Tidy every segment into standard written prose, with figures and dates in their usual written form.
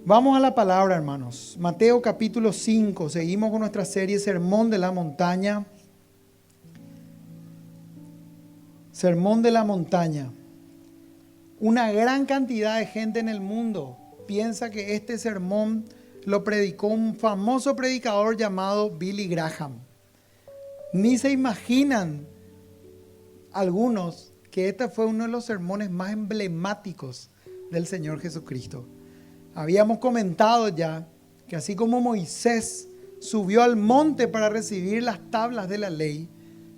Vamos a la palabra, hermanos. Mateo capítulo 5. Seguimos con nuestra serie Sermón de la Montaña. Sermón de la Montaña. Una gran cantidad de gente en el mundo piensa que este sermón lo predicó un famoso predicador llamado Billy Graham. Ni se imaginan algunos que este fue uno de los sermones más emblemáticos del Señor Jesucristo. Habíamos comentado ya que así como Moisés subió al monte para recibir las tablas de la ley,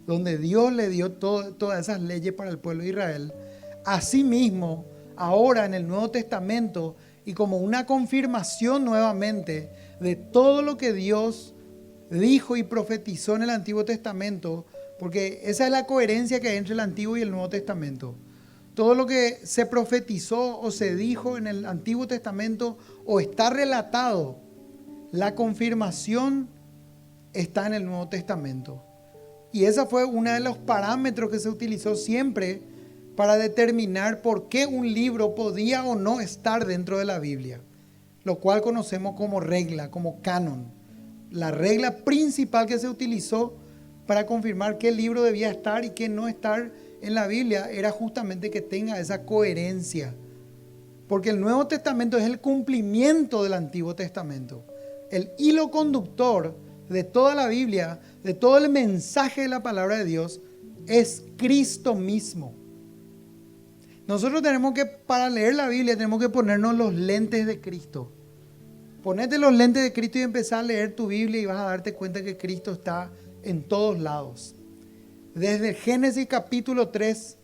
donde Dios le dio todas esas leyes para el pueblo de Israel, asimismo, ahora en el Nuevo Testamento y como una confirmación nuevamente de todo lo que Dios dijo y profetizó en el Antiguo Testamento, porque esa es la coherencia que hay entre el Antiguo y el Nuevo Testamento. Todo lo que se profetizó o se dijo en el Antiguo Testamento o está relatado, la confirmación está en el Nuevo Testamento. Y ese fue uno de los parámetros que se utilizó siempre para determinar por qué un libro podía o no estar dentro de la Biblia, lo cual conocemos como regla, como canon. La regla principal que se utilizó para confirmar qué libro debía estar y qué no estar en la Biblia era justamente que tenga esa coherencia. Porque el Nuevo Testamento es el cumplimiento del Antiguo Testamento. El hilo conductor de toda la Biblia, de todo el mensaje de la palabra de Dios, es Cristo mismo. Nosotros tenemos que, para leer la Biblia, tenemos que ponernos los lentes de Cristo. Ponete los lentes de Cristo y empezar a leer tu Biblia y vas a darte cuenta que Cristo está en todos lados. Desde Génesis capítulo 3,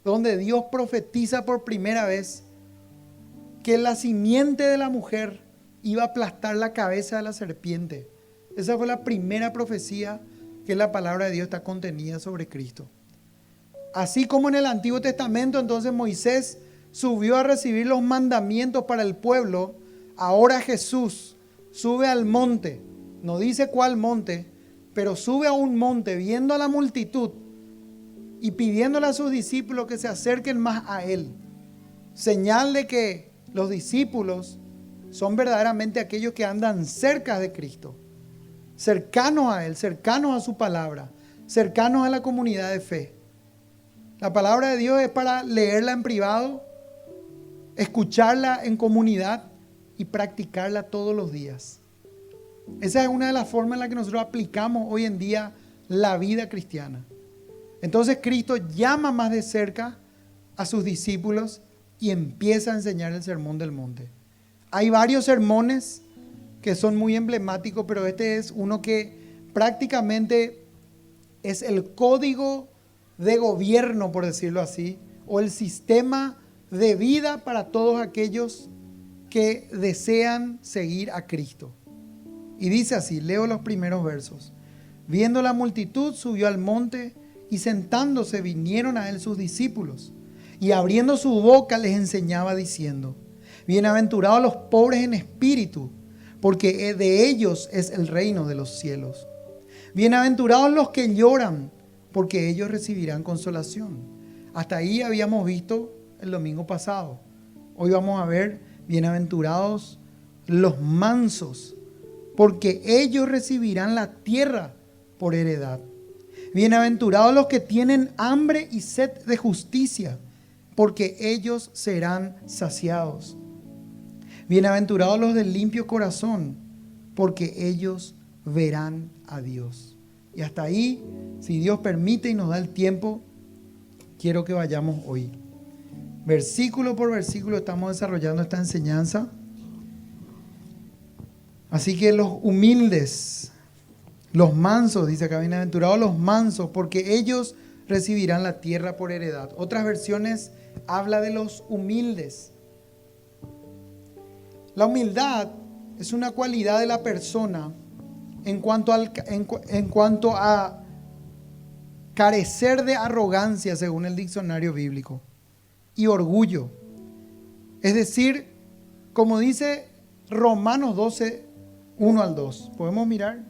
donde Dios profetiza por primera vez que la simiente de la mujer iba a aplastar la cabeza de la serpiente. Esa fue la primera profecía que la palabra de Dios está contenida sobre Cristo. Así como en el Antiguo Testamento, entonces Moisés subió a recibir los mandamientos para el pueblo. Ahora Jesús sube al monte, no dice cuál monte, pero sube a un monte viendo a la multitud y pidiéndole a sus discípulos que se acerquen más a Él. Señal de que los discípulos son verdaderamente aquellos que andan cerca de Cristo, cercanos a Él, cercanos a su palabra, cercanos a la comunidad de fe. La palabra de Dios es para leerla en privado, escucharla en comunidad y practicarla todos los días. Esa es una de las formas en las que nosotros aplicamos hoy en día la vida cristiana. Entonces Cristo llama más de cerca a sus discípulos y empieza a enseñar el Sermón del Monte. Hay varios sermones que son muy emblemáticos, pero este es uno que prácticamente es el código de gobierno, por decirlo así, o el sistema de vida para todos aquellos que desean seguir a Cristo. Y dice así, leo los primeros versos. Viendo la multitud, subió al monte y sentándose vinieron a él sus discípulos. Y abriendo su boca les enseñaba diciendo, bienaventurados los pobres en espíritu, porque de ellos es el reino de los cielos. Bienaventurados los que lloran, porque ellos recibirán consolación. Hasta ahí habíamos visto el domingo pasado. Hoy vamos a ver, bienaventurados los mansos, porque ellos recibirán la tierra por heredad. Bienaventurados los que tienen hambre y sed de justicia, porque ellos serán saciados. Bienaventurados los del limpio corazón, porque ellos verán a Dios. Y hasta ahí, si Dios permite y nos da el tiempo, quiero que vayamos hoy. Versículo por versículo estamos desarrollando esta enseñanza. Así que los humildes, los mansos, dice acá, bienaventurados los mansos, porque ellos recibirán la tierra por heredad. Otras versiones habla de los humildes. La humildad es una cualidad de la persona en cuanto a carecer de arrogancia, según el diccionario bíblico, y orgullo. Es decir, como dice Romanos 12, 1 al 2. ¿Podemos mirar?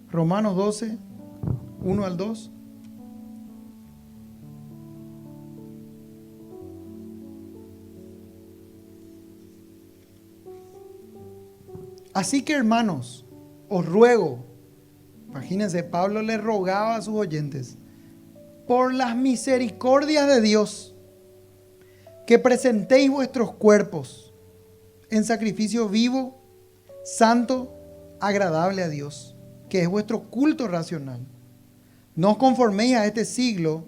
Romanos 12, 1 al 2. Así que, hermanos, os ruego, imagínense, Pablo le rogaba a sus oyentes, por las misericordias de Dios, que presentéis vuestros cuerpos en sacrificio vivo, santo, agradable a Dios, que es vuestro culto racional. No os conforméis a este siglo,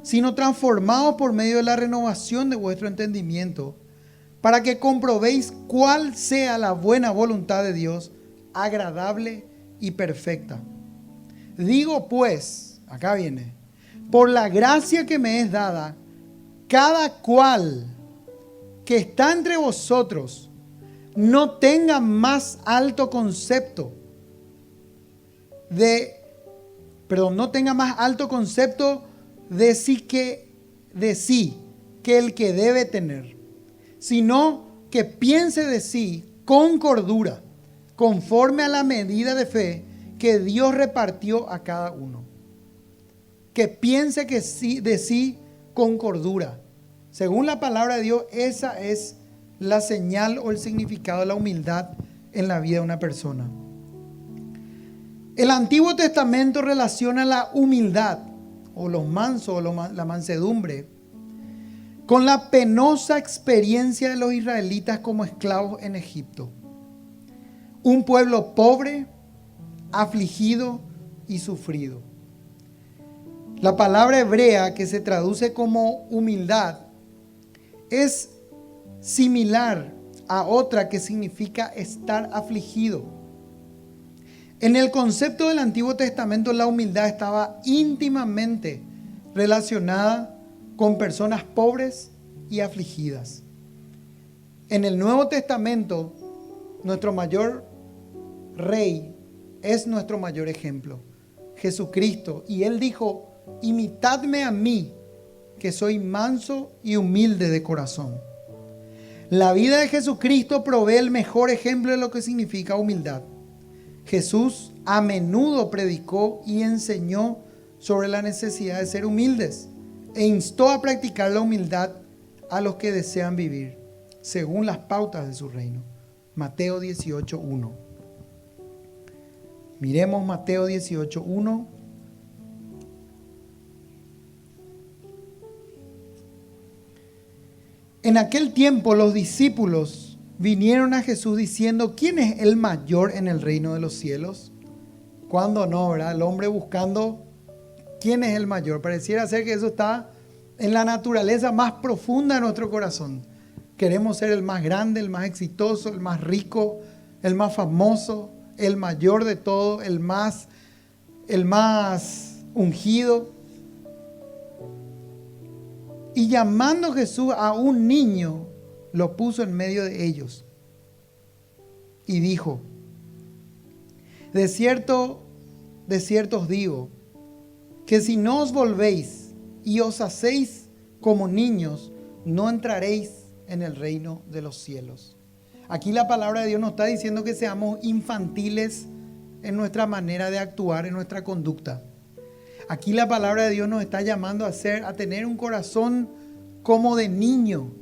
sino transformaos por medio de la renovación de vuestro entendimiento, para que comprobéis cuál sea la buena voluntad de Dios, agradable y perfecta. Digo pues, acá viene, por la gracia que me es dada, cada cual que está entre vosotros no tenga más alto concepto no tenga más alto concepto de sí que el que debe tener, sino que piense de sí con cordura, conforme a la medida de fe que Dios repartió a cada uno. Que piense de sí con cordura. Según la palabra de Dios, esa es la señal o el significado de la humildad en la vida de una persona. El Antiguo Testamento relaciona la humildad o los mansos o la mansedumbre con la penosa experiencia de los israelitas como esclavos en Egipto. Un pueblo pobre, afligido y sufrido. La palabra hebrea que se traduce como humildad es similar a otra que significa estar afligido. En el concepto del Antiguo Testamento, la humildad estaba íntimamente relacionada con personas pobres y afligidas. En el Nuevo Testamento, nuestro mayor rey es nuestro mayor ejemplo, Jesucristo. Y Él dijo, imitadme a mí, que soy manso y humilde de corazón. La vida de Jesucristo provee el mejor ejemplo de lo que significa humildad. Jesús a menudo predicó y enseñó sobre la necesidad de ser humildes e instó a practicar la humildad a los que desean vivir según las pautas de su reino. Mateo 18:1. Miremos Mateo 18:1. En aquel tiempo los discípulos vinieron a Jesús diciendo, ¿quién es el mayor en el reino de los cielos? ¿Cuándo no, verdad? El hombre buscando quién es el mayor. Pareciera ser que eso está en la naturaleza más profunda de nuestro corazón. Queremos ser el más grande, el más exitoso, el más rico, el más famoso, el mayor de todo, el más ungido. Y llamando Jesús a un niño, lo puso en medio de ellos y dijo, de cierto os digo, que si no os volvéis y os hacéis como niños, no entraréis en el reino de los cielos. Aquí la palabra de Dios nos está diciendo que seamos infantiles en nuestra manera de actuar, en nuestra conducta. Aquí la palabra de Dios nos está llamando a tener un corazón como de niño,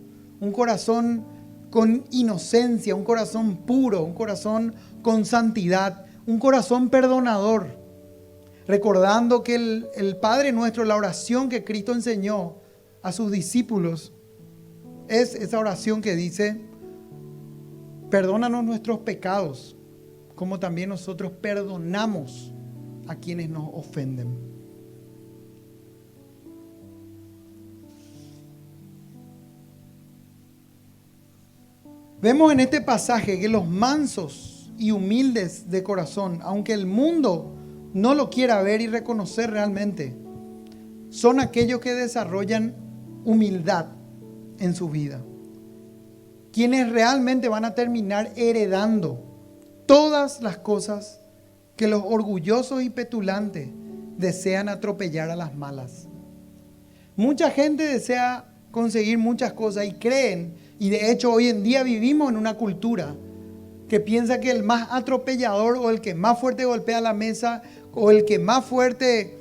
un corazón con inocencia, un corazón puro, un corazón con santidad, un corazón perdonador. Recordando que el Padre nuestro, la oración que Cristo enseñó a sus discípulos, es esa oración que dice, perdónanos nuestros pecados, como también nosotros perdonamos a quienes nos ofenden. Vemos en este pasaje que los mansos y humildes de corazón, aunque el mundo no lo quiera ver y reconocer realmente, son aquellos que desarrollan humildad en su vida. Quienes realmente van a terminar heredando todas las cosas que los orgullosos y petulantes desean atropellar a las malas. Mucha gente desea conseguir muchas cosas y creen. Y de hecho hoy en día vivimos en una cultura que piensa que el más atropellador o el que más fuerte golpea la mesa o el que más fuerte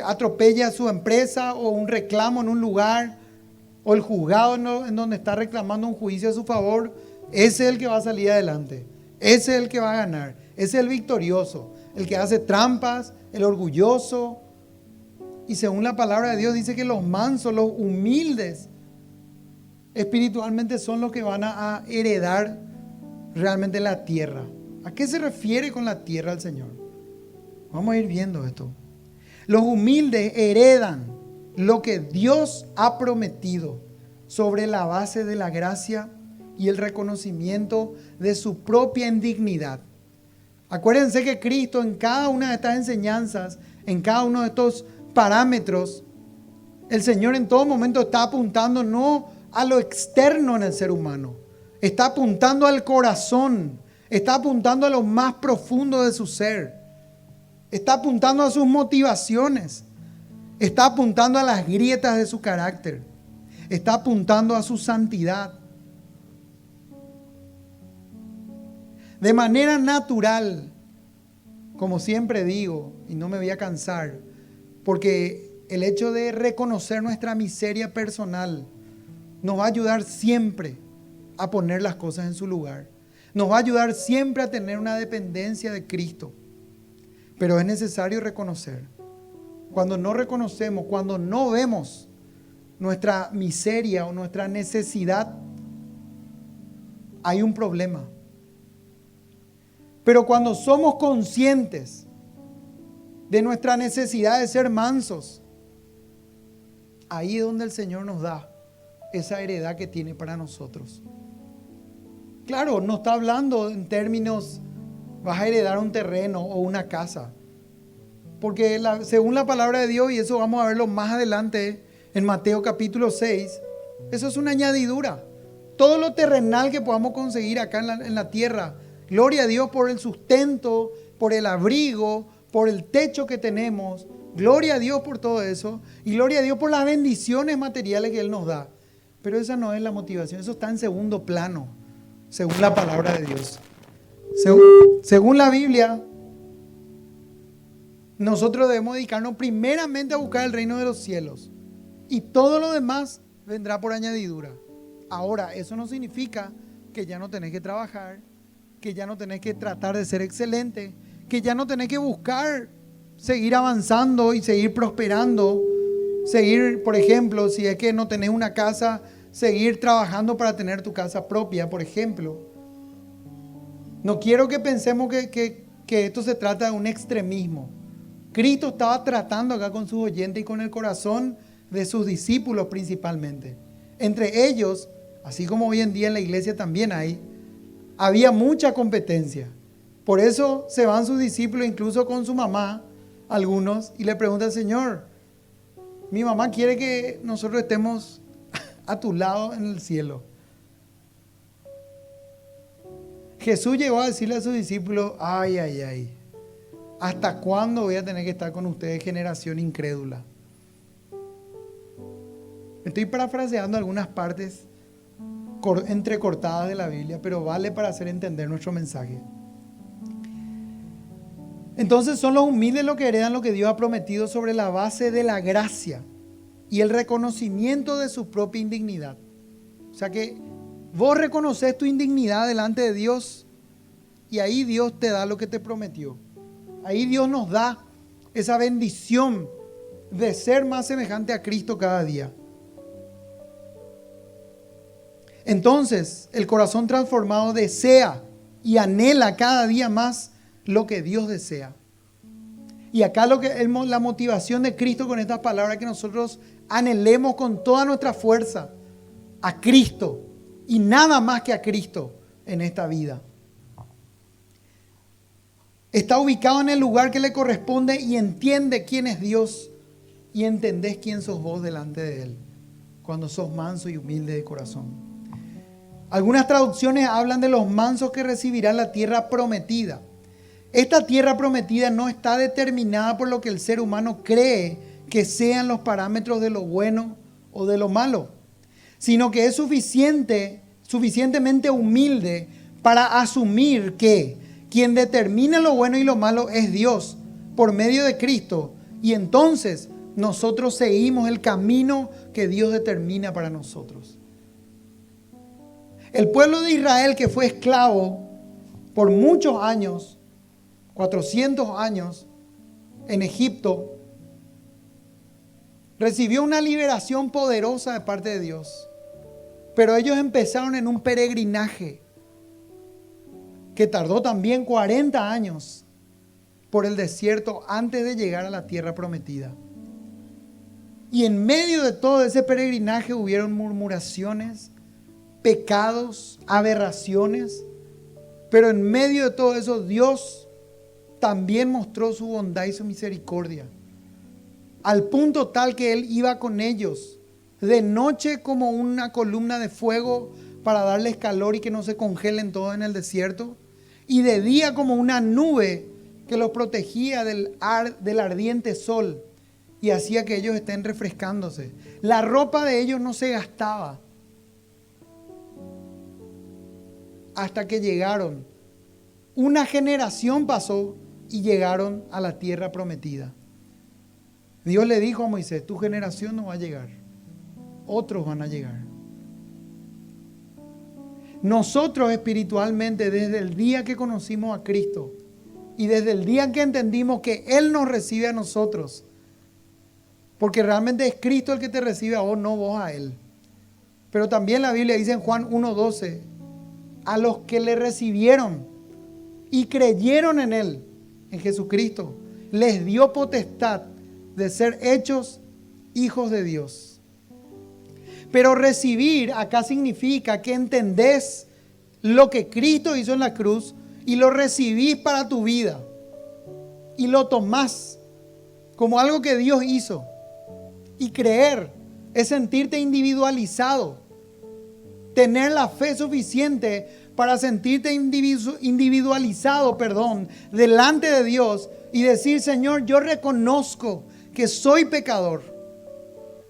atropella a su empresa o un reclamo en un lugar o el juzgado en donde está reclamando un juicio a su favor, ese es el que va a salir adelante. Ese es el que va a ganar. Ese es el victorioso. El que hace trampas, el orgulloso. Y según la palabra de Dios dice que los mansos, los humildes, espiritualmente son los que van a heredar realmente la tierra. ¿A qué se refiere con la tierra el Señor? Vamos a ir viendo esto. Los humildes heredan lo que Dios ha prometido sobre la base de la gracia y el reconocimiento de su propia indignidad. Acuérdense que Cristo en cada una de estas enseñanzas, en cada uno de estos parámetros, el Señor en todo momento está apuntando no a lo externo en el ser humano, está apuntando al corazón, está apuntando a lo más profundo de su ser, está apuntando a sus motivaciones, está apuntando a las grietas de su carácter, está apuntando a su santidad. De manera natural, como siempre digo, y no me voy a cansar, porque el hecho de reconocer nuestra miseria personal nos va a ayudar siempre a poner las cosas en su lugar. Nos va a ayudar siempre a tener una dependencia de Cristo. Pero es necesario reconocer. Cuando no reconocemos, cuando no vemos nuestra miseria o nuestra necesidad, hay un problema. Pero cuando somos conscientes de nuestra necesidad de ser mansos, ahí es donde el Señor nos da esa heredad que tiene para nosotros. Claro, no está hablando en términos, vas a heredar un terreno o una casa. Porque según la palabra de Dios, y eso vamos a verlo más adelante en Mateo capítulo 6, eso es una añadidura. Todo lo terrenal que podamos conseguir acá en la tierra, gloria a Dios por el sustento, por el abrigo, por el techo que tenemos. Gloria a Dios por todo eso. Y gloria a Dios por las bendiciones materiales que Él nos da. Pero esa no es la motivación. Eso está en segundo plano, según la palabra de Dios. Según la Biblia, nosotros debemos dedicarnos primeramente a buscar el reino de los cielos. Y todo lo demás vendrá por añadidura. Ahora, eso no significa que ya no tenés que trabajar, que ya no tenés que tratar de ser excelente, que ya no tenés que buscar seguir avanzando y seguir prosperando, seguir, por ejemplo, si es que no tenés una casa, seguir trabajando para tener tu casa propia, por ejemplo. No quiero que pensemos que esto se trata de un extremismo. Cristo estaba tratando acá con sus oyentes y con el corazón de sus discípulos principalmente. Entre ellos, así como hoy en día en la iglesia también había mucha competencia. Por eso se van sus discípulos incluso con su mamá, algunos, y le preguntan: Señor, mi mamá quiere que nosotros estemos a tu lado en el cielo. Jesús llegó a decirle a sus discípulos: ay, ¿hasta cuándo voy a tener que estar con ustedes, generación incrédula? Estoy parafraseando algunas partes entrecortadas de la Biblia, pero vale para hacer entender nuestro mensaje. Entonces son los humildes los que heredan lo que Dios ha prometido sobre la base de la gracia y el reconocimiento de su propia indignidad. O sea que vos reconoces tu indignidad delante de Dios y ahí Dios te da lo que te prometió. Ahí Dios nos da esa bendición de ser más semejante a Cristo cada día. Entonces, el corazón transformado desea y anhela cada día más lo que Dios desea. Y acá la motivación de Cristo con estas palabras, que nosotros anhelemos con toda nuestra fuerza a Cristo y nada más que a Cristo en esta vida. Está ubicado en el lugar que le corresponde y entiende quién es Dios y entendés quién sos vos delante de Él cuando sos manso y humilde de corazón. Algunas traducciones hablan de los mansos que recibirán la tierra prometida. Esta tierra prometida no está determinada por lo que el ser humano cree que sean los parámetros de lo bueno o de lo malo, sino que es suficientemente humilde para asumir que quien determina lo bueno y lo malo es Dios por medio de Cristo, y entonces nosotros seguimos el camino que Dios determina para nosotros. El pueblo de Israel, que fue esclavo por muchos años, 400 años, en Egipto, recibió una liberación poderosa de parte de Dios. Pero ellos empezaron en un peregrinaje que tardó también 40 años por el desierto antes de llegar a la tierra prometida. Y en medio de todo ese peregrinaje hubieron murmuraciones, pecados, aberraciones. Pero en medio de todo eso Dios también mostró su bondad y su misericordia. Al punto tal que Él iba con ellos de noche como una columna de fuego para darles calor y que no se congelen todos en el desierto. Y de día como una nube que los protegía del ardiente sol y hacía que ellos estén refrescándose. La ropa de ellos no se gastaba hasta que llegaron. Una generación pasó y llegaron a la tierra prometida. Dios le dijo a Moisés, tu generación no va a llegar, otros van a llegar. Nosotros espiritualmente, desde el día que conocimos a Cristo y desde el día que entendimos que Él nos recibe a nosotros, porque realmente es Cristo el que te recibe a vos, no vos a Él. Pero también la Biblia dice en Juan 1:12, a los que le recibieron y creyeron en Él, en Jesucristo, les dio potestad de ser hechos hijos de Dios. Pero recibir acá significa que entendés lo que Cristo hizo en la cruz y lo recibís para tu vida. Y lo tomás como algo que Dios hizo. Y creer es sentirte individualizado. Tener la fe suficiente para sentirte individualizado, delante de Dios y decir, Señor, yo reconozco que soy pecador.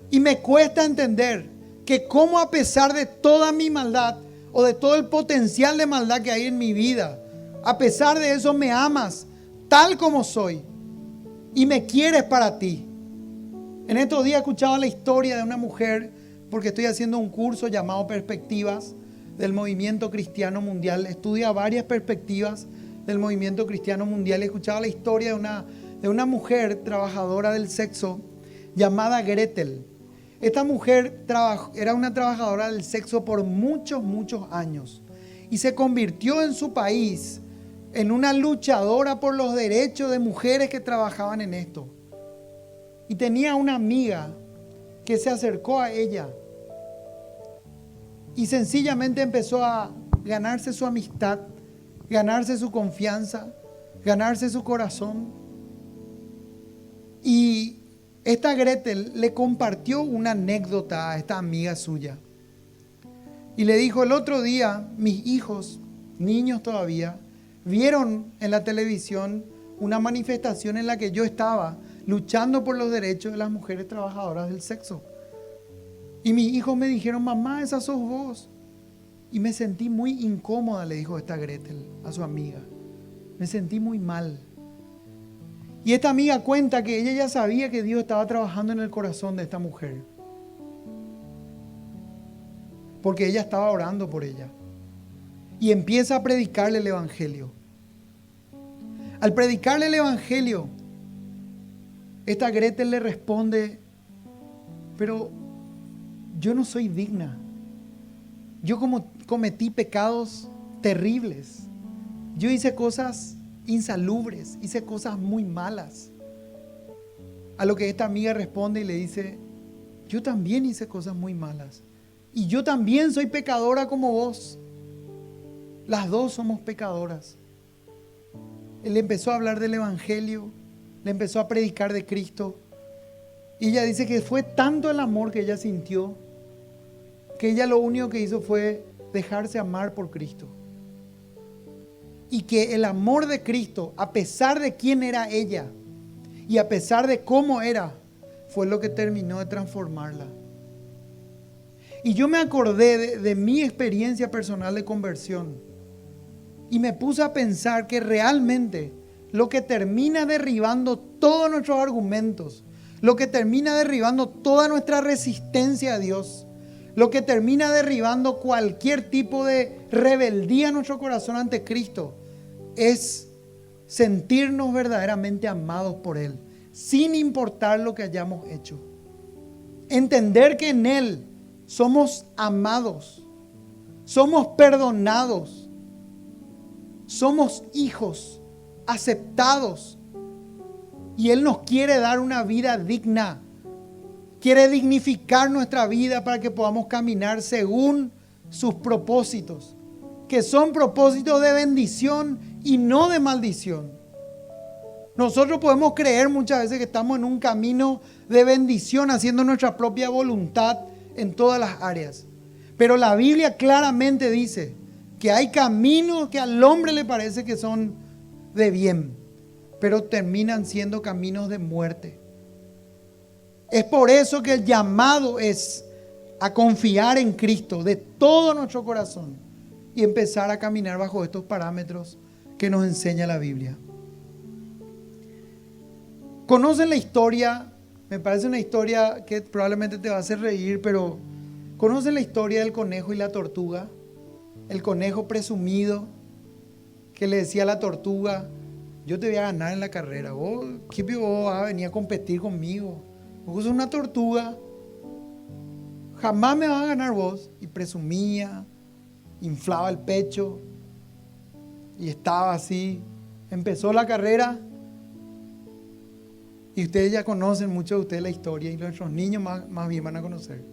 Y me cuesta entender que cómo a pesar de toda mi maldad o de todo el potencial de maldad que hay en mi vida, a pesar de eso me amas tal como soy y me quieres para ti. En estos días escuchaba la historia de una mujer, porque estoy haciendo un curso llamado Perspectivas del Movimiento Cristiano Mundial. Estudia varias perspectivas del Movimiento Cristiano Mundial. Escuchaba la historia de una mujer trabajadora del sexo llamada Gretel. Esta mujer era una trabajadora del sexo por muchos años y se convirtió en su país en una luchadora por los derechos de mujeres que trabajaban en esto. Y tenía una amiga que se acercó a ella y sencillamente empezó a ganarse su amistad, ganarse su confianza, ganarse su corazón. Y esta Gretel le compartió una anécdota a esta amiga suya. Y le dijo, el otro día mis hijos, niños todavía, vieron en la televisión una manifestación en la que yo estaba luchando por los derechos de las mujeres trabajadoras del sexo. Y mis hijos me dijeron, mamá, esa sos vos. Y me sentí muy incómoda, le dijo esta Gretel a su amiga. Me sentí muy mal. Y esta amiga cuenta que ella ya sabía que Dios estaba trabajando en el corazón de esta mujer, porque ella estaba orando por ella. Y empieza a predicarle el Evangelio. Al predicarle el Evangelio, esta Gretel le responde, pero yo no soy digna. Yo cometí pecados terribles. Yo hice cosas insalubres, hice cosas muy malas. A lo que esta amiga responde y le dice, yo también hice cosas muy malas. Y yo también soy pecadora como vos. Las dos somos pecadoras. Él empezó a hablar del Evangelio, le empezó a predicar de Cristo. Y ella dice que fue tanto el amor que ella sintió, que ella lo único que hizo fue dejarse amar por Cristo. Y que el amor de Cristo, a pesar de quién era ella y a pesar de cómo era, fue lo que terminó de transformarla. Y yo me acordé de mi experiencia personal de conversión y me puse a pensar que realmente lo que termina derribando todos nuestros argumentos, lo que termina derribando toda nuestra resistencia a Dios, lo que termina derribando cualquier tipo de rebeldía en nuestro corazón ante Cristo, es sentirnos verdaderamente amados por Él, sin importar lo que hayamos hecho. Entender que en Él somos amados, somos perdonados, somos hijos, aceptados. Y Él nos quiere dar una vida digna. Quiere dignificar nuestra vida para que podamos caminar según sus propósitos, que son propósitos de bendición y no de maldición. Nosotros podemos creer muchas veces que estamos en un camino de bendición, haciendo nuestra propia voluntad en todas las áreas. Pero la Biblia claramente dice que hay caminos que al hombre le parece que son de bien, pero terminan siendo caminos de muerte. Es por eso que el llamado es a confiar en Cristo de todo nuestro corazón y empezar a caminar bajo estos parámetros que nos enseña la Biblia. ¿Conocen la historia? Me parece una historia que probablemente te va a hacer reír, pero ¿conocen la historia del conejo y la tortuga? El conejo presumido que le decía a la tortuga: yo te voy a ganar en la carrera. Vos vas a venir a competir conmigo. Vos sos una tortuga. Jamás me vas a ganar vos. Y presumía, inflaba el pecho y estaba así. Empezó la carrera. Y ustedes ya conocen, muchos de ustedes, la historia. Y nuestros niños más bien van a conocer.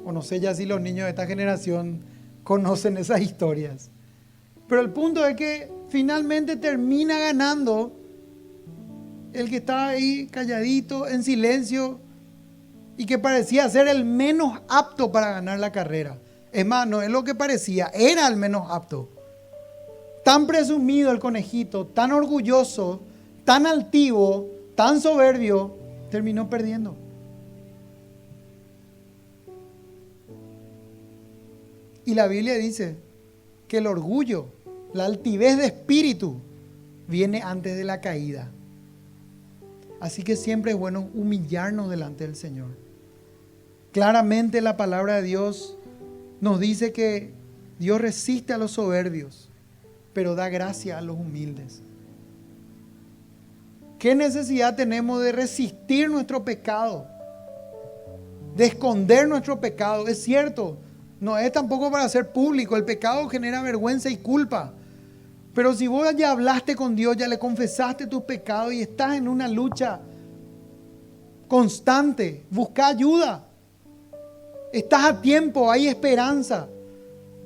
O no sé ya si los niños de esta generación conocen esas historias. Pero el punto es que finalmente termina ganando el que estaba ahí calladito, en silencio, y que parecía ser el menos apto para ganar la carrera. Es más, no es lo que parecía, era el menos apto. Tan presumido el conejito, tan orgulloso, tan altivo, tan soberbio, terminó perdiendo. Y la Biblia dice que el orgullo, la altivez de espíritu, viene antes de la caída. Así que siempre es bueno humillarnos delante del Señor. Claramente la palabra de Dios nos dice que Dios resiste a los soberbios, pero da gracia a los humildes. ¿Qué necesidad tenemos de resistir nuestro pecado? De esconder nuestro pecado. Es cierto, no es tampoco para hacer público. El pecado genera vergüenza y culpa. Pero si vos ya hablaste con Dios, ya le confesaste tus pecados y estás en una lucha constante, busca ayuda. Estás a tiempo, hay esperanza.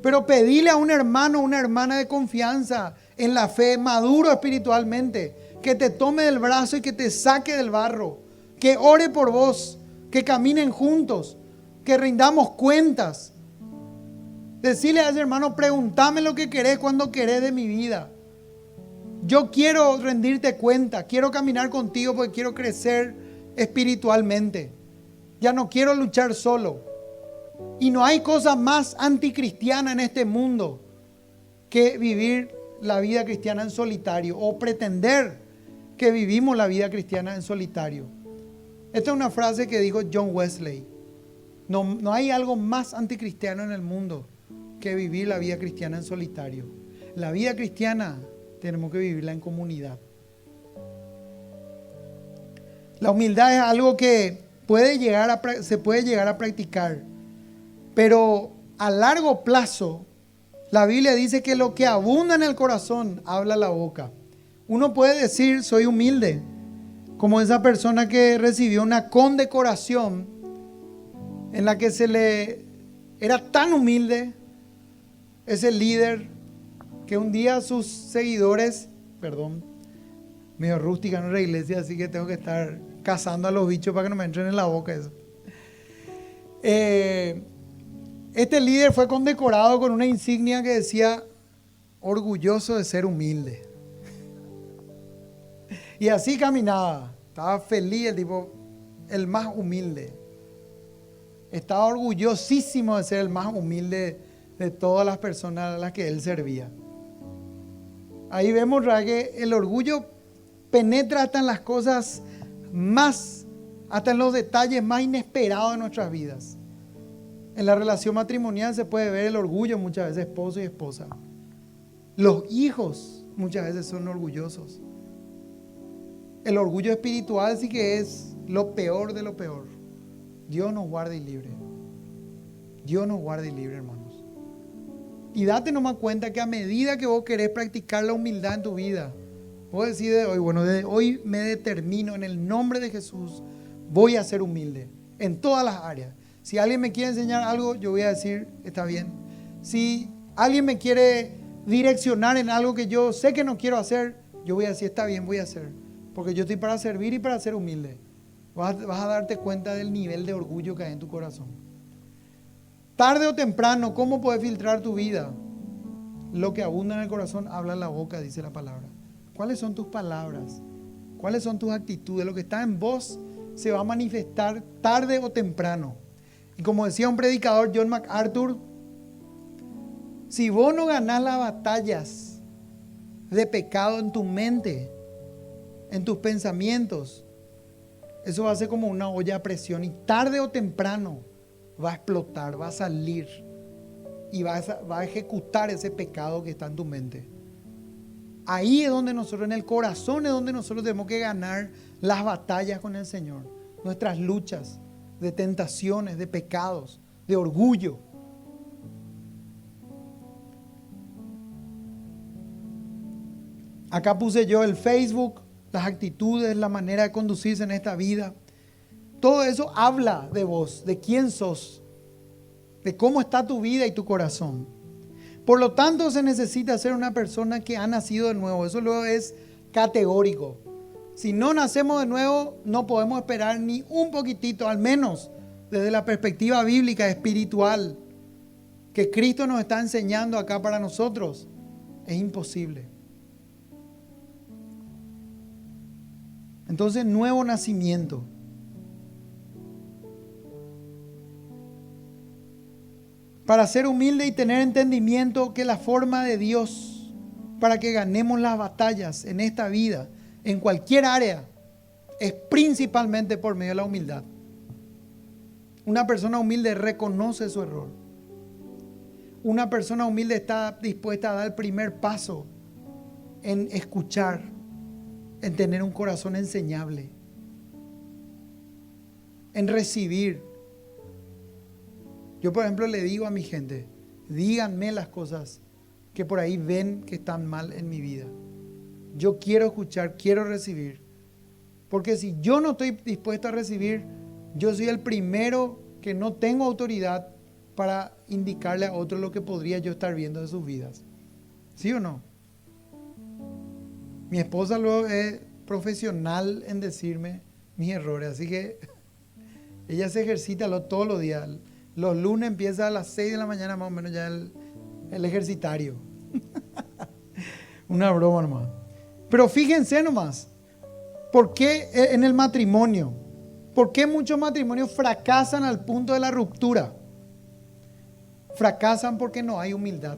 Pero pedile a un hermano o una hermana de confianza en la fe, maduro espiritualmente, que te tome del brazo y que te saque del barro, que ore por vos, que caminen juntos, que rindamos cuentas. Decirle a ese hermano: pregúntame lo que querés cuando querés de mi vida. Yo quiero rendirte cuenta, quiero caminar contigo porque quiero crecer espiritualmente. Ya no quiero luchar solo. Y no hay cosa más anticristiana en este mundo que vivir la vida cristiana en solitario o pretender que vivimos la vida cristiana en solitario. Esta es una frase que dijo John Wesley. No hay algo más anticristiano en el mundo que vivir la vida cristiana en solitario. La vida cristiana tenemos que vivirla en comunidad. La humildad es algo que se puede llegar a practicar, pero a largo plazo la Biblia dice que lo que abunda en el corazón habla la boca. Uno puede decir: soy humilde, como esa persona que recibió una condecoración en la que era tan humilde, ese líder, que un día sus seguidores, medio rústica en la iglesia, así que tengo que estar cazando a los bichos para que no me entren en la boca eso. Este líder fue condecorado con una insignia que decía: orgulloso de ser humilde. Y así caminaba, estaba feliz el tipo, el más humilde. Estaba orgullosísimo de ser el más humilde de todas las personas a las que él servía. Ahí vemos que el orgullo penetra hasta en las cosas hasta en los detalles más inesperados de nuestras vidas. En la relación matrimonial se puede ver el orgullo muchas veces, esposo y esposa. Los hijos muchas veces son orgullosos. El orgullo espiritual sí que es lo peor de lo peor. Dios nos guarde y libre. Dios nos guarde y libre, hermanos. Y date nomás cuenta que a medida que vos querés practicar la humildad en tu vida, vos decís de hoy, bueno, de hoy me determino en el nombre de Jesús, voy a ser humilde en todas las áreas. Si alguien me quiere enseñar algo, yo voy a decir, está bien. Si alguien me quiere direccionar en algo que yo sé que no quiero hacer, yo voy a decir, está bien, voy a hacer. Porque yo estoy para servir y para ser humilde. Vas a darte cuenta del nivel de orgullo que hay en tu corazón. Tarde o temprano, ¿cómo puedes filtrar tu vida? Lo que abunda en el corazón habla en la boca, dice la palabra. ¿Cuáles son tus palabras? ¿Cuáles son tus actitudes? Lo que está en vos se va a manifestar tarde o temprano. Y como decía un predicador, John MacArthur, si vos no ganás las batallas de pecado en tu mente, en tus pensamientos, eso va a ser como una olla a presión y tarde o temprano va a explotar, va a salir y va a ejecutar ese pecado que está en tu mente. Ahí es donde nosotros, en el corazón es donde nosotros tenemos que ganar las batallas con el Señor. Nuestras luchas de tentaciones, de pecados, de orgullo. Acá puse yo el Facebook, las actitudes, la manera de conducirse en esta vida. Todo eso habla de vos, de quién sos, de cómo está tu vida y tu corazón. Por lo tanto, se necesita ser una persona que ha nacido de nuevo. Eso luego es categórico. Si no nacemos de nuevo, no podemos esperar ni un poquitito, al menos desde la perspectiva bíblica, espiritual, que Cristo nos está enseñando acá para nosotros. Es imposible. Entonces, nuevo nacimiento. Para ser humilde y tener entendimiento que la forma de Dios para que ganemos las batallas en esta vida, en cualquier área, es principalmente por medio de la humildad. Una persona humilde reconoce su error. Una persona humilde está dispuesta a dar el primer paso en escuchar, en tener un corazón enseñable, en recibir. Yo, por ejemplo, le digo a mi gente, díganme las cosas que por ahí ven que están mal en mi vida. Yo quiero escuchar, quiero recibir. Porque si yo no estoy dispuesto a recibir, yo soy el primero que no tengo autoridad para indicarle a otro lo que podría yo estar viendo de sus vidas. ¿Sí o no? Mi esposa luego es profesional en decirme mis errores, así que ella se ejercita todos los días. Los lunes empieza a las 6 de la mañana más o menos ya el ejercitario. Una broma nomás. Pero fíjense nomás, ¿por qué en el matrimonio? ¿Por qué muchos matrimonios fracasan al punto de la ruptura? Fracasan porque no hay humildad.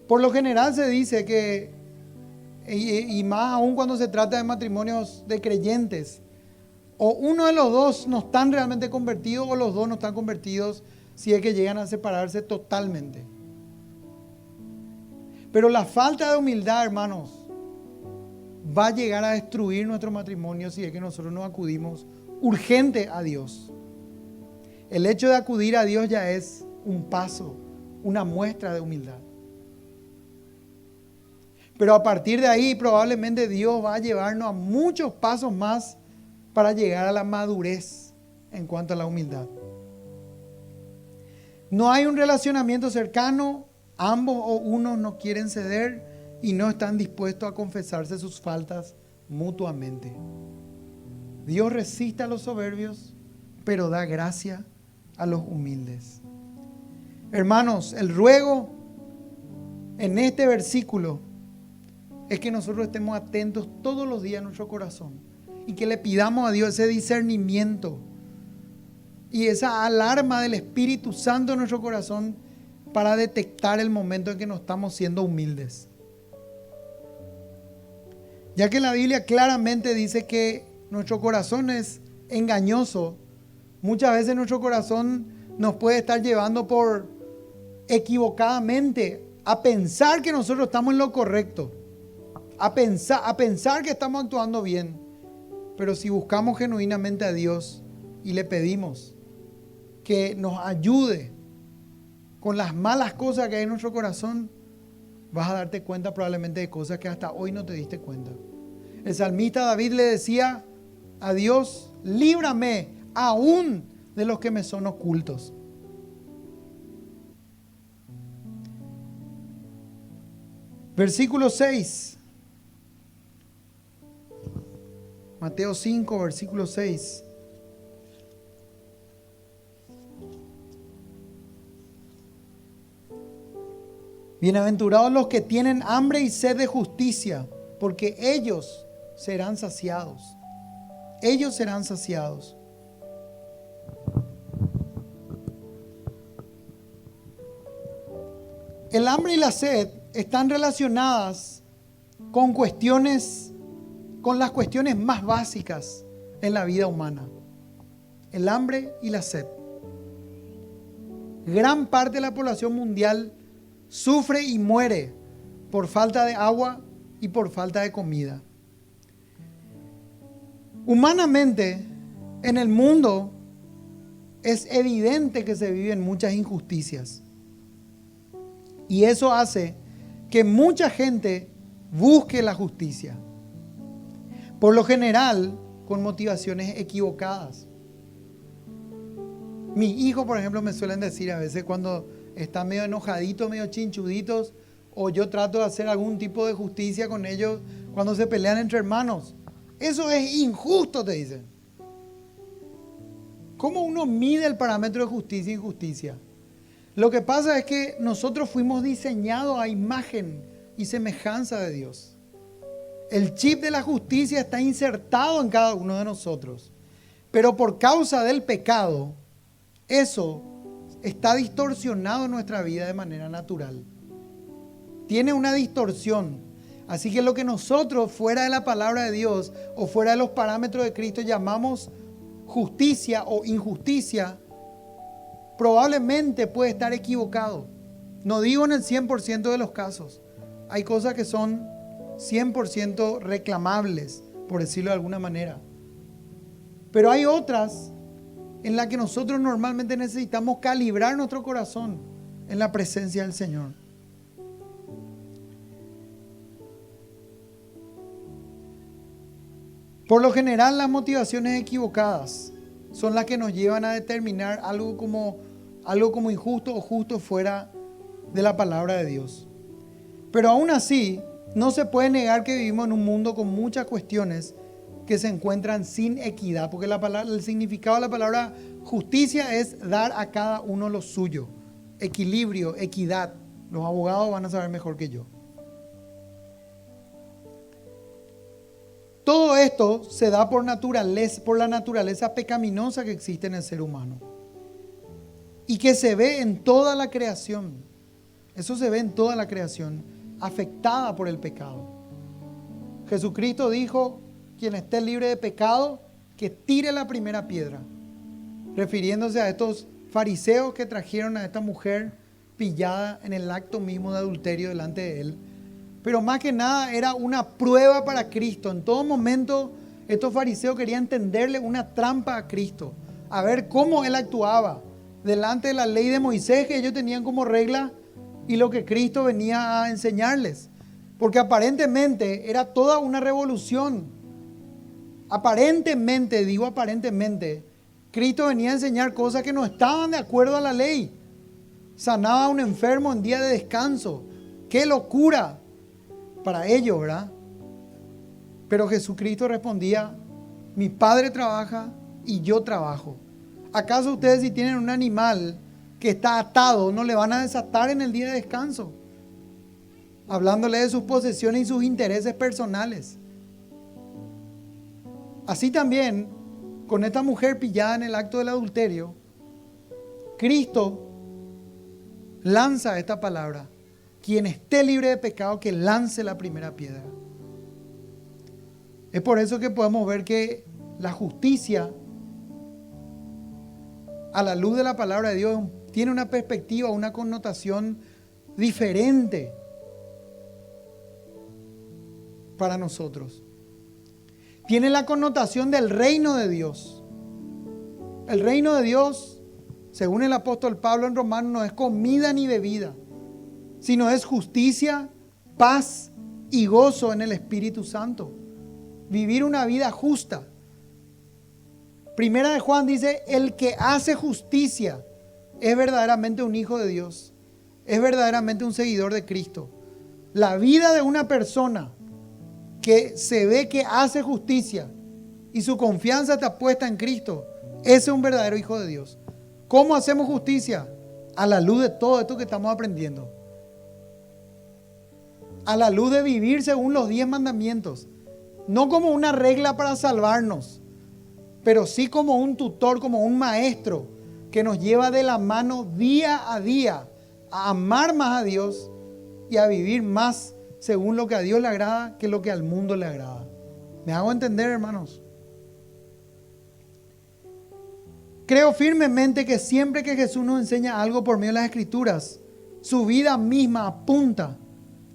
Por lo general se dice que, y más aún cuando se trata de matrimonios de creyentes, o uno de los dos no están realmente convertidos o los dos no están convertidos si es que llegan a separarse totalmente. Pero la falta de humildad, hermanos, va a llegar a destruir nuestro matrimonio si es que nosotros no acudimos urgente a Dios. El hecho de acudir a Dios ya es un paso, una muestra de humildad. Pero a partir de ahí probablemente Dios va a llevarnos a muchos pasos más para llegar a la madurez en cuanto a la humildad. No hay un relacionamiento cercano, ambos o uno no quieren ceder y no están dispuestos a confesarse sus faltas mutuamente. Dios resiste a los soberbios, pero da gracia a los humildes. Hermanos, el ruego en este versículo es que nosotros estemos atentos todos los días a nuestro corazón y que le pidamos a Dios ese discernimiento y esa alarma del Espíritu Santo en nuestro corazón para detectar el momento en que no estamos siendo humildes. Ya que la Biblia claramente dice que nuestro corazón es engañoso, muchas veces nuestro corazón nos puede estar llevando por equivocadamente a pensar que nosotros estamos en lo correcto, a pensar que estamos actuando bien. Pero si buscamos genuinamente a Dios y le pedimos que nos ayude con las malas cosas que hay en nuestro corazón, vas a darte cuenta probablemente de cosas que hasta hoy no te diste cuenta. El salmista David le decía a Dios: líbrame aún de los que me son ocultos. Versículo 6. Mateo 5, versículo 6. Bienaventurados los que tienen hambre y sed de justicia, porque ellos serán saciados. Ellos serán saciados. El hambre y la sed están relacionadas con las cuestiones más básicas en la vida humana. El hambre y la sed. Gran parte de la población mundial sufre y muere por falta de agua y por falta de comida. Humanamente, en el mundo es evidente que se viven muchas injusticias. Y eso hace que mucha gente busque la justicia. Por lo general, con motivaciones equivocadas. Mis hijos, por ejemplo, me suelen decir a veces cuando están medio enojaditos, medio chinchuditos, o yo trato de hacer algún tipo de justicia con ellos cuando se pelean entre hermanos. Eso es injusto, te dicen. ¿Cómo uno mide el parámetro de justicia e injusticia? Lo que pasa es que nosotros fuimos diseñados a imagen y semejanza de Dios. El chip de la justicia está insertado en cada uno de nosotros. Pero por causa del pecado, eso está distorsionado en nuestra vida de manera natural. Tiene una distorsión. Así que lo que nosotros, fuera de la palabra de Dios o fuera de los parámetros de Cristo, llamamos justicia o injusticia, probablemente puede estar equivocado. No digo en el 100% de los casos. Hay cosas que son 100% reclamables, por decirlo de alguna manera. Pero hay otras en las que nosotros normalmente necesitamos calibrar nuestro corazón en la presencia del Señor. Por lo general, las motivaciones equivocadas son las que nos llevan a determinar algo como injusto o justo fuera de la palabra de Dios. Pero aún así, no se puede negar que vivimos en un mundo con muchas cuestiones que se encuentran sin equidad, porque el significado de la palabra justicia es dar a cada uno lo suyo, equilibrio, equidad. Los abogados van a saber mejor que yo. Todo esto se da por la naturaleza pecaminosa que existe en el ser humano y que se ve en toda la creación. Eso se ve en toda la creación, afectada por el pecado. Jesucristo dijo: quien esté libre de pecado, que tire la primera piedra, refiriéndose a estos fariseos que trajeron a esta mujer pillada en el acto mismo de adulterio delante de él. Pero más que nada era una prueba para Cristo. En todo momento estos fariseos querían tenderle una trampa a Cristo, a ver cómo él actuaba delante de la ley de Moisés que ellos tenían como regla y lo que Cristo venía a enseñarles. Porque aparentemente era toda una revolución. Aparentemente, Cristo venía a enseñar cosas que no estaban de acuerdo a la ley. Sanaba a un enfermo en día de descanso. ¡Qué locura! Para ellos, ¿verdad? Pero Jesucristo respondía: mi Padre trabaja y yo trabajo. ¿Acaso ustedes, si tienen un animal que está atado, no le van a desatar en el día de descanso? Hablándole de sus posesiones y sus intereses personales. Así también, con esta mujer pillada en el acto del adulterio, Cristo lanza esta palabra: quien esté libre de pecado, que lance la primera piedra. Es por eso que podemos ver que la justicia, a la luz de la palabra de Dios, tiene una perspectiva, una connotación diferente para nosotros. Tiene la connotación del reino de Dios. El reino de Dios, según el apóstol Pablo en Romanos, no es comida ni bebida, sino es justicia, paz y gozo en el Espíritu Santo. Vivir una vida justa. Primera de Juan dice, el que hace justicia es verdaderamente un hijo de Dios. Es verdaderamente un seguidor de Cristo. La vida de una persona que se ve que hace justicia y su confianza está puesta en Cristo, ese es un verdadero hijo de Dios. ¿Cómo hacemos justicia? A la luz de todo esto que estamos aprendiendo. A la luz de vivir según los 10 mandamientos. No como una regla para salvarnos, pero sí como un tutor, como un maestro que nos lleva de la mano día a día a amar más a Dios y a vivir más según lo que a Dios le agrada que lo que al mundo le agrada. ¿Me hago entender, hermanos? Creo firmemente que siempre que Jesús nos enseña algo por medio de las Escrituras, su vida misma apunta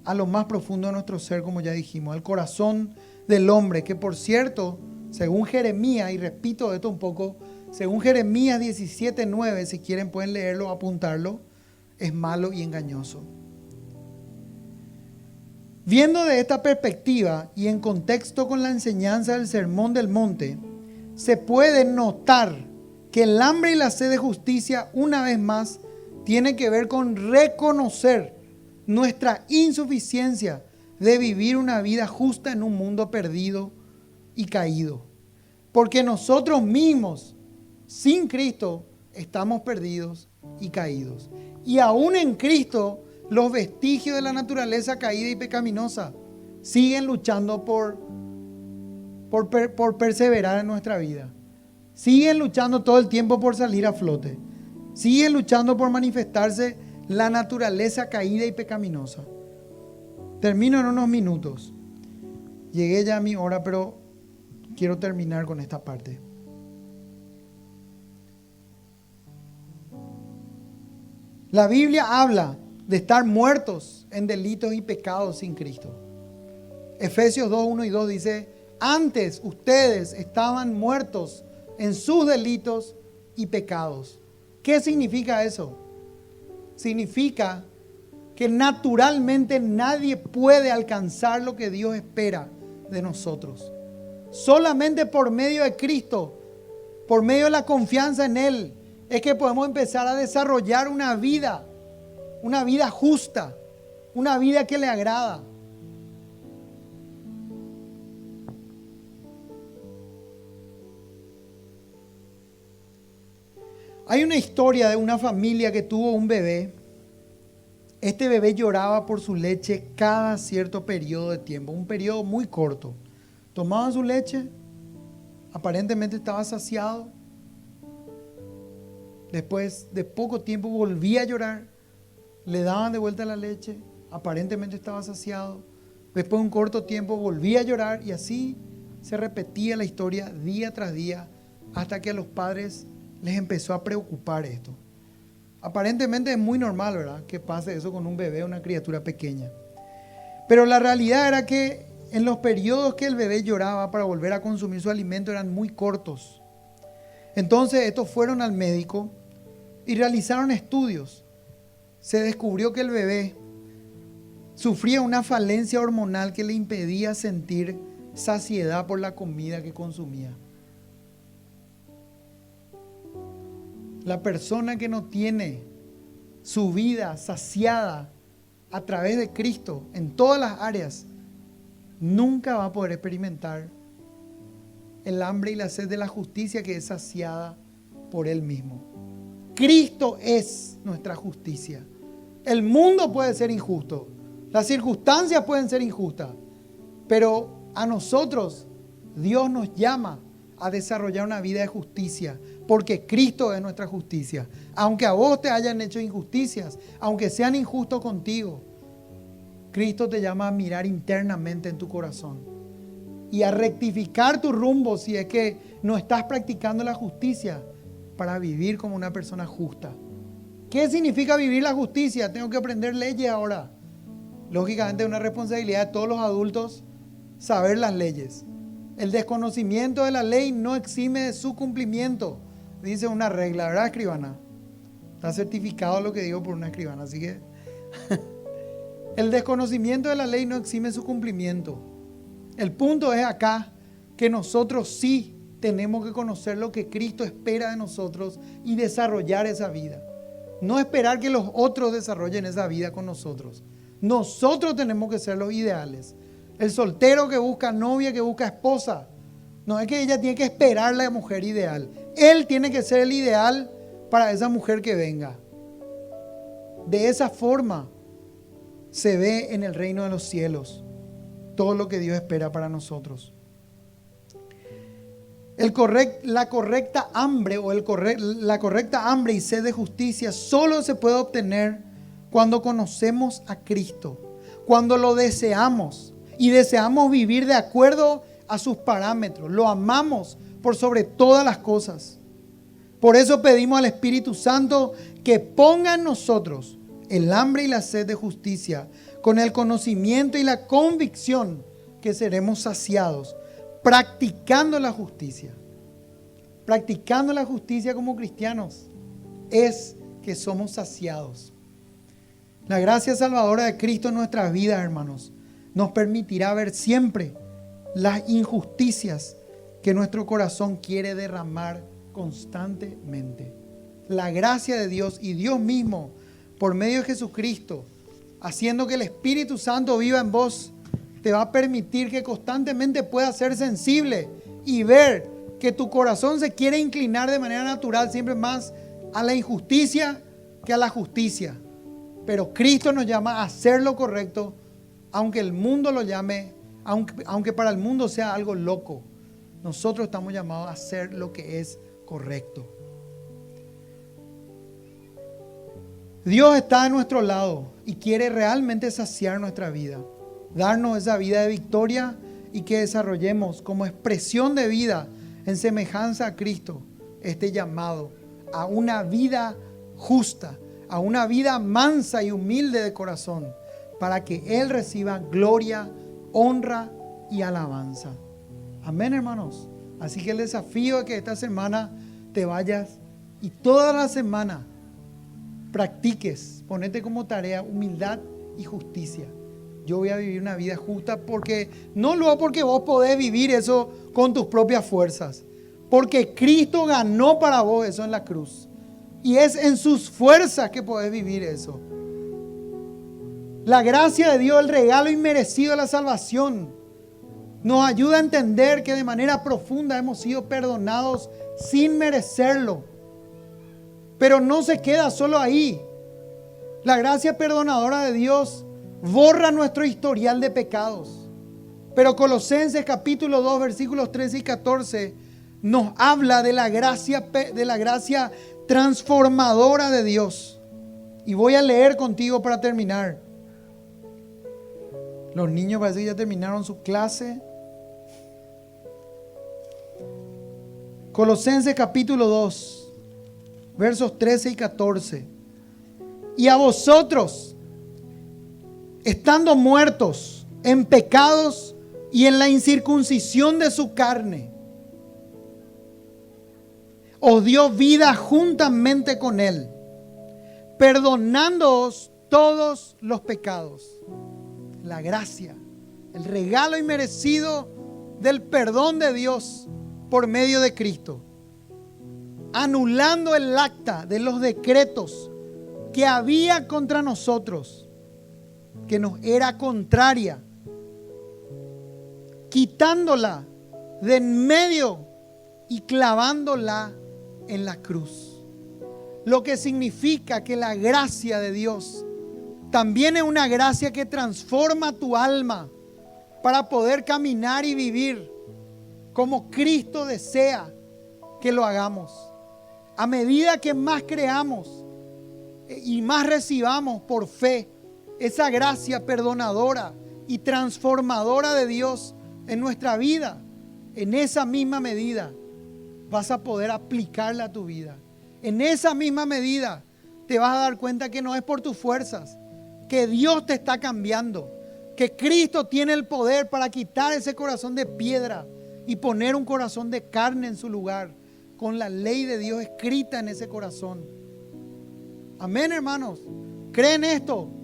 a lo más profundo de nuestro ser, como ya dijimos, al corazón del hombre, que por cierto, según Jeremías, y repito esto un poco, según Jeremías 17:9, si quieren pueden leerlo, apuntarlo, es malo y engañoso. Viendo de esta perspectiva y en contexto con la enseñanza del Sermón del Monte, se puede notar que el hambre y la sed de justicia, una vez más, tiene que ver con reconocer nuestra insuficiencia de vivir una vida justa en un mundo perdido y caído. Porque nosotros mismos, sin Cristo, estamos perdidos y caídos. Y aún en Cristo, los vestigios de la naturaleza caída y pecaminosa siguen luchando por perseverar en nuestra vida. Siguen luchando todo el tiempo por salir a flote. Siguen luchando por manifestarse la naturaleza caída y pecaminosa. Termino en unos minutos. Llegué ya a mi hora, pero quiero terminar con esta parte. La Biblia habla de estar muertos en delitos y pecados sin Cristo. Efesios 2, 1 y 2 dice, antes ustedes estaban muertos en sus delitos y pecados. ¿Qué significa eso? Significa que naturalmente nadie puede alcanzar lo que Dios espera de nosotros. Solamente por medio de Cristo, por medio de la confianza en Él, es que podemos empezar a desarrollar una vida justa, una vida que le agrada. Hay una historia de una familia que tuvo un bebé. Este bebé lloraba por su leche cada cierto periodo de tiempo, un periodo muy corto. Tomaban su leche, aparentemente estaba saciado. Después de poco tiempo volvía a llorar, le daban de vuelta la leche, aparentemente estaba saciado. Después de un corto tiempo volvía a llorar y así se repetía la historia día tras día hasta que a los padres les empezó a preocupar esto. Aparentemente es muy normal, ¿verdad?, que pase eso con un bebé, una criatura pequeña. Pero la realidad era que en los periodos que el bebé lloraba para volver a consumir su alimento eran muy cortos. Entonces estos fueron al médico y realizaron estudios. Se descubrió que el bebé sufría una falencia hormonal que le impedía sentir saciedad por la comida que consumía. La persona que no tiene su vida saciada a través de Cristo en todas las áreas, nunca va a poder experimentar el hambre y la sed de la justicia que es saciada por Él mismo. Cristo es nuestra justicia. El mundo puede ser injusto, las circunstancias pueden ser injustas, pero a nosotros Dios nos llama a desarrollar una vida de justicia, porque Cristo es nuestra justicia. Aunque a vos te hayan hecho injusticias, aunque sean injustos contigo, Cristo te llama a mirar internamente en tu corazón y a rectificar tu rumbo si es que no estás practicando la justicia, para vivir como una persona justa. ¿Qué significa vivir la justicia? Tengo que aprender leyes ahora. Lógicamente es una responsabilidad de todos los adultos saber las leyes. El desconocimiento de la ley no exime de su cumplimiento, dice una regla, ¿verdad, escribana? Está certificado lo que digo por una escribana, así que el desconocimiento de la ley no exime su cumplimiento. El punto es acá que nosotros sí tenemos que conocer lo que Cristo espera de nosotros y desarrollar esa vida. No esperar que los otros desarrollen esa vida con nosotros. Nosotros tenemos que ser los ideales. El soltero que busca novia, que busca esposa, no es que ella tiene que esperar la mujer ideal. Él tiene que ser el ideal para esa mujer que venga. De esa forma se ve en el reino de los cielos todo lo que Dios espera para nosotros. La correcta hambre y sed de justicia solo se puede obtener cuando conocemos a Cristo, cuando lo deseamos y deseamos vivir de acuerdo a sus parámetros. Lo amamos por sobre todas las cosas. Por eso pedimos al Espíritu Santo que ponga en nosotros el hambre y la sed de justicia, con el conocimiento y la convicción que seremos saciados, practicando la justicia. Practicando la justicia como cristianos es que somos saciados. La gracia salvadora de Cristo en nuestras vidas, hermanos, nos permitirá ver siempre las injusticias que nuestro corazón quiere derramar constantemente. La gracia de Dios y Dios mismo, por medio de Jesucristo, haciendo que el Espíritu Santo viva en vos, te va a permitir que constantemente puedas ser sensible y ver que tu corazón se quiere inclinar de manera natural siempre más a la injusticia que a la justicia. Pero Cristo nos llama a hacer lo correcto, aunque el mundo lo llame, aunque para el mundo sea algo loco. Nosotros estamos llamados a hacer lo que es correcto. Dios está a nuestro lado y quiere realmente saciar nuestra vida, darnos esa vida de victoria y que desarrollemos como expresión de vida en semejanza a Cristo este llamado a una vida justa, a una vida mansa y humilde de corazón, para que Él reciba gloria, honra y alabanza. Amén, hermanos. Así que el desafío es que esta semana te vayas y toda la semana practiques, ponete como tarea humildad y justicia. Yo voy a vivir una vida justa porque vos podés vivir eso con tus propias fuerzas, porque Cristo ganó para vos eso en la cruz y es en sus fuerzas que podés vivir eso. La gracia de Dios, el regalo inmerecido de la salvación, nos ayuda a entender que de manera profunda hemos sido perdonados sin merecerlo. Pero no se queda solo ahí. La gracia perdonadora de Dios borra nuestro historial de pecados. Pero Colosenses capítulo 2 versículos 13 y 14 nos habla de la gracia transformadora de Dios. Y voy a leer contigo para terminar. Los niños parece que ya terminaron su clase. Colosenses capítulo 2, versos 13 y 14. Y a vosotros, estando muertos en pecados y en la incircuncisión de su carne, os dio vida juntamente con Él, perdonándoos todos los pecados. La gracia, el regalo inmerecido del perdón de Dios por medio de Cristo, anulando el acta de los decretos que había contra nosotros, que nos era contraria, quitándola de en medio y clavándola en la cruz. Lo que significa que la gracia de Dios también es una gracia que transforma tu alma para poder caminar y vivir como Cristo desea que lo hagamos. A medida que más creamos y más recibamos por fe esa gracia perdonadora y transformadora de Dios en nuestra vida, en esa misma medida vas a poder aplicarla a tu vida. En esa misma medida te vas a dar cuenta que no es por tus fuerzas, que Dios te está cambiando, que Cristo tiene el poder para quitar ese corazón de piedra y poner un corazón de carne en su lugar, con la ley de Dios escrita en ese corazón. Amén, hermanos. ¿Creen esto?